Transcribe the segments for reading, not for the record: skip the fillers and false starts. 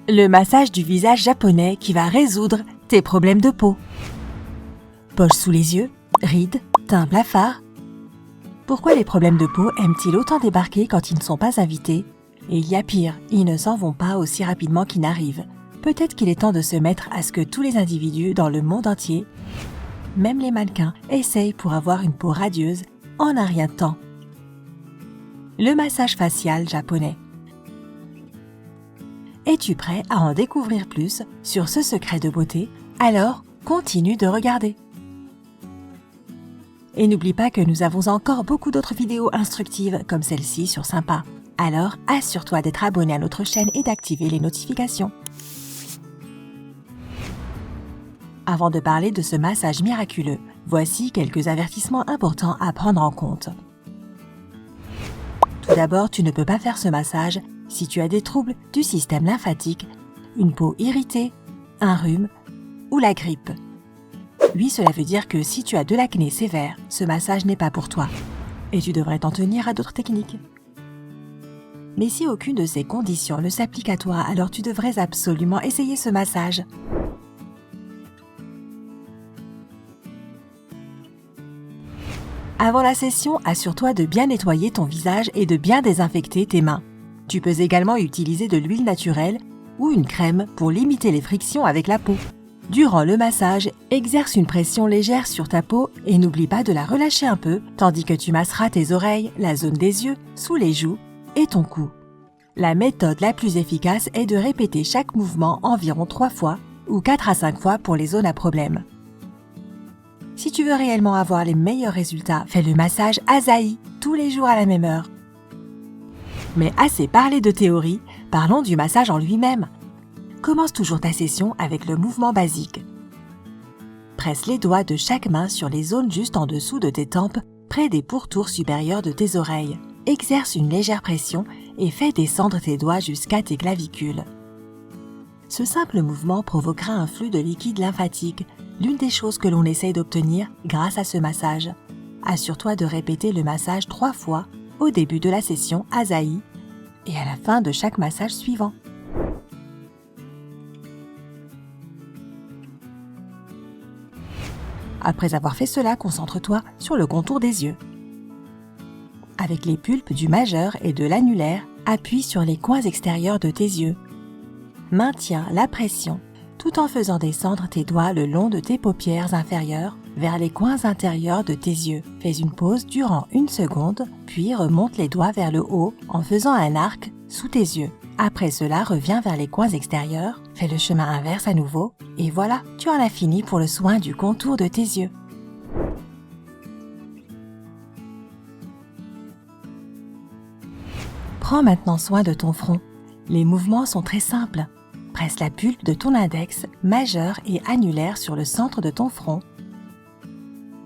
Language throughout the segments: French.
Le massage du visage japonais qui va résoudre tes problèmes de peau. Poches sous les yeux, rides, teint blafard. Pourquoi les problèmes de peau aiment-ils autant débarquer quand ils ne sont pas invités? Et il y a pire, ils ne s'en vont pas aussi rapidement qu'ils n'arrivent. Peut-être qu'il est temps de se mettre à ce que tous les individus dans le monde entier, même les mannequins, essayent pour avoir une peau radieuse en un rien de temps. Le massage facial japonais. Es-tu prêt à en découvrir plus sur ce secret de beauté? Alors, continue de regarder. Et n'oublie pas que nous avons encore beaucoup d'autres vidéos instructives comme celle-ci sur Sympa. Alors, assure-toi d'être abonné à notre chaîne et d'activer les notifications. Avant de parler de ce massage miraculeux, voici quelques avertissements importants à prendre en compte. Tout d'abord, tu ne peux pas faire ce massage si tu as des troubles du système lymphatique, une peau irritée, un rhume ou la grippe. Oui, cela veut dire que si tu as de l'acné sévère, ce massage n'est pas pour toi et tu devrais t'en tenir à d'autres techniques. Mais si aucune de ces conditions ne s'applique à toi, alors tu devrais absolument essayer ce massage. Avant la session, assure-toi de bien nettoyer ton visage et de bien désinfecter tes mains. Tu peux également utiliser de l'huile naturelle ou une crème pour limiter les frictions avec la peau. Durant le massage, exerce une pression légère sur ta peau et n'oublie pas de la relâcher un peu, tandis que tu masseras tes oreilles, la zone des yeux, sous les joues et ton cou. La méthode la plus efficace est de répéter chaque mouvement environ 3 fois ou 4 à 5 fois pour les zones à problème. Si tu veux réellement avoir les meilleurs résultats, fais le massage Asahi tous les jours à la même heure. Mais assez parlé de théorie, parlons du massage en lui-même. Commence toujours ta session avec le mouvement basique. Presse les doigts de chaque main sur les zones juste en dessous de tes tempes, près des pourtours supérieurs de tes oreilles. Exerce une légère pression et fais descendre tes doigts jusqu'à tes clavicules. Ce simple mouvement provoquera un flux de liquide lymphatique, l'une des choses que l'on essaye d'obtenir grâce à ce massage. Assure-toi de répéter le massage 3 fois au début de la session Asahi et à la fin de chaque massage suivant. Après avoir fait cela, concentre-toi sur le contour des yeux. Avec les pulpes du majeur et de l'annulaire, appuie sur les coins extérieurs de tes yeux. Maintiens la pression tout en faisant descendre tes doigts le long de tes paupières inférieures vers les coins intérieurs de tes yeux. Fais une pause durant 1 seconde, puis remonte les doigts vers le haut en faisant un arc sous tes yeux. Après cela, reviens vers les coins extérieurs, fais le chemin inverse à nouveau, et voilà, tu en as fini pour le soin du contour de tes yeux. Prends maintenant soin de ton front. Les mouvements sont très simples. Presse la pulpe de ton index, majeur et annulaire sur le centre de ton front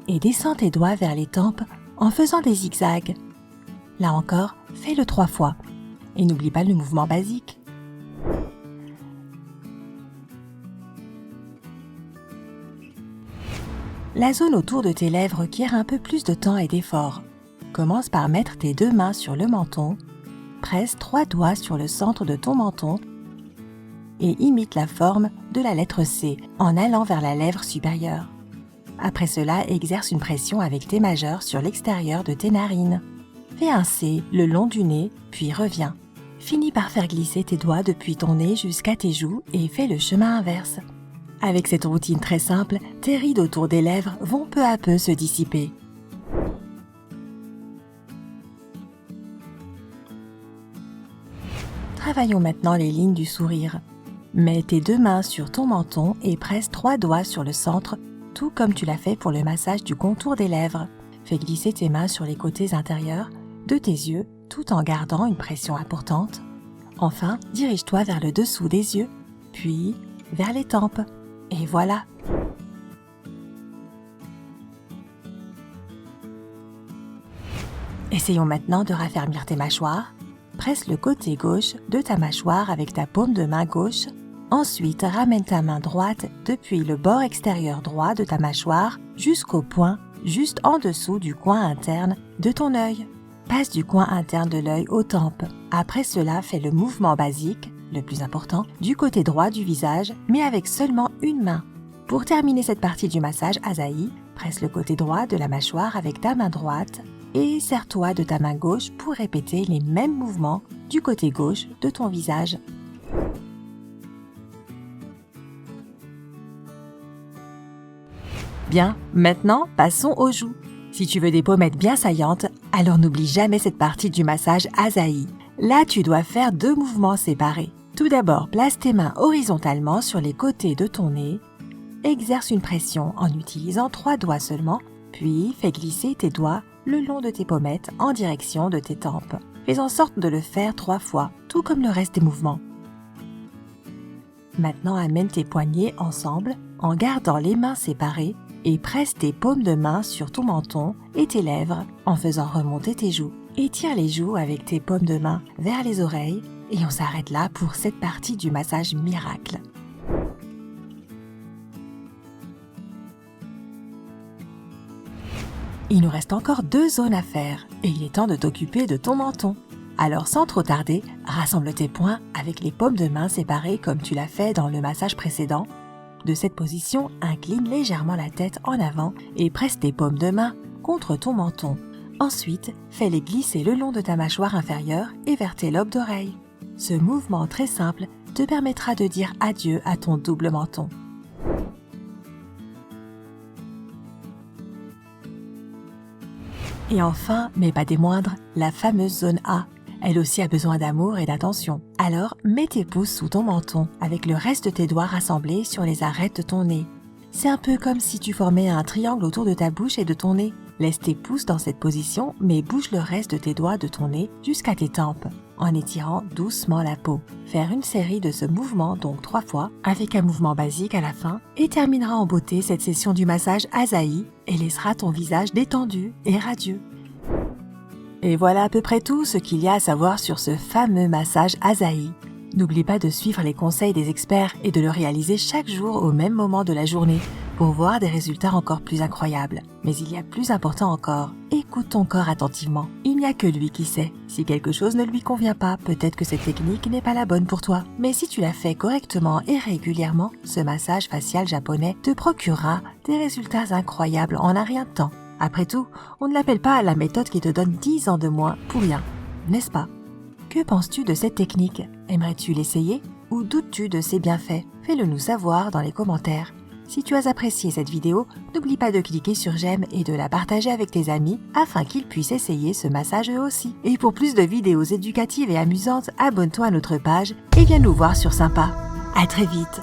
et descends tes doigts vers les tempes en faisant des zigzags. Là encore, fais-le 3 fois. Et n'oublie pas le mouvement basique. La zone autour de tes lèvres requiert un peu plus de temps et d'effort. Commence par mettre tes 2 mains sur le menton, presse 3 doigts sur le centre de ton menton et imite la forme de la lettre C en allant vers la lèvre supérieure. Après cela, exerce une pression avec tes majeurs sur l'extérieur de tes narines. Fais un C le long du nez, puis reviens. Finis par faire glisser tes doigts depuis ton nez jusqu'à tes joues et fais le chemin inverse. Avec cette routine très simple, tes rides autour des lèvres vont peu à peu se dissiper. Travaillons maintenant les lignes du sourire. Mets tes 2 mains sur ton menton et presse 3 doigts sur le centre, tout comme tu l'as fait pour le massage du contour des lèvres. Fais glisser tes mains sur les côtés intérieurs de tes yeux tout en gardant une pression importante. Enfin, dirige-toi vers le dessous des yeux, puis vers les tempes. Et voilà! Essayons maintenant de raffermir tes mâchoires. Presse le côté gauche de ta mâchoire avec ta paume de main gauche. Ensuite, ramène ta main droite depuis le bord extérieur droit de ta mâchoire jusqu'au point juste en dessous du coin interne de ton œil. Passe du coin interne de l'œil aux tempes. Après cela, fais le mouvement basique le plus important, du côté droit du visage, mais avec seulement une main. Pour terminer cette partie du massage Azahi, presse le côté droit de la mâchoire avec ta main droite et serre-toi de ta main gauche pour répéter les mêmes mouvements du côté gauche de ton visage. Bien, maintenant passons aux joues. Si tu veux des pommettes bien saillantes, alors n'oublie jamais cette partie du massage Azahi. Là, tu dois faire 2 mouvements séparés. Tout d'abord, place tes mains horizontalement sur les côtés de ton nez. Exerce une pression en utilisant 3 doigts seulement, puis fais glisser tes doigts le long de tes pommettes en direction de tes tempes. Fais en sorte de le faire 3 fois, tout comme le reste des mouvements. Maintenant, amène tes poignets ensemble en gardant les mains séparées et presse tes paumes de main sur ton menton et tes lèvres en faisant remonter tes joues. Étire les joues avec tes paumes de main vers les oreilles et on s'arrête là pour cette partie du massage miracle. Il nous reste encore 2 zones à faire et il est temps de t'occuper de ton menton. Alors sans trop tarder, rassemble tes poings avec les paumes de main séparées comme tu l'as fait dans le massage précédent. De cette position, incline légèrement la tête en avant et presse tes paumes de main contre ton menton. Ensuite, fais-les glisser le long de ta mâchoire inférieure et vers tes lobes d'oreilles. Ce mouvement très simple te permettra de dire adieu à ton double menton. Et enfin, mais pas des moindres, la fameuse zone A. Elle aussi a besoin d'amour et d'attention. Alors, mets tes pouces sous ton menton avec le reste de tes doigts rassemblés sur les arêtes de ton nez. C'est un peu comme si tu formais un triangle autour de ta bouche et de ton nez. Laisse tes pouces dans cette position, mais bouge le reste de tes doigts de ton nez jusqu'à tes tempes, en étirant doucement la peau. Faire une série de ce mouvement, donc 3 fois, avec un mouvement basique à la fin, et terminera en beauté cette session du massage Azahi et laissera ton visage détendu et radieux. Et voilà à peu près tout ce qu'il y a à savoir sur ce fameux massage Azahi. N'oublie pas de suivre les conseils des experts et de le réaliser chaque jour au même moment de la journée pour voir des résultats encore plus incroyables. Mais il y a plus important encore, écoute ton corps attentivement. Il n'y a que lui qui sait. Si quelque chose ne lui convient pas, peut-être que cette technique n'est pas la bonne pour toi. Mais si tu la fais correctement et régulièrement, ce massage facial japonais te procurera des résultats incroyables en un rien de temps. Après tout, on ne l'appelle pas la méthode qui te donne 10 ans de moins pour rien, n'est-ce pas? Que penses-tu de cette technique? Aimerais-tu l'essayer? Ou doutes-tu de ses bienfaits? Fais-le nous savoir dans les commentaires. Si tu as apprécié cette vidéo, n'oublie pas de cliquer sur j'aime et de la partager avec tes amis afin qu'ils puissent essayer ce massage eux aussi. Et pour plus de vidéos éducatives et amusantes, abonne-toi à notre page et viens nous voir sur Sympa. À très vite!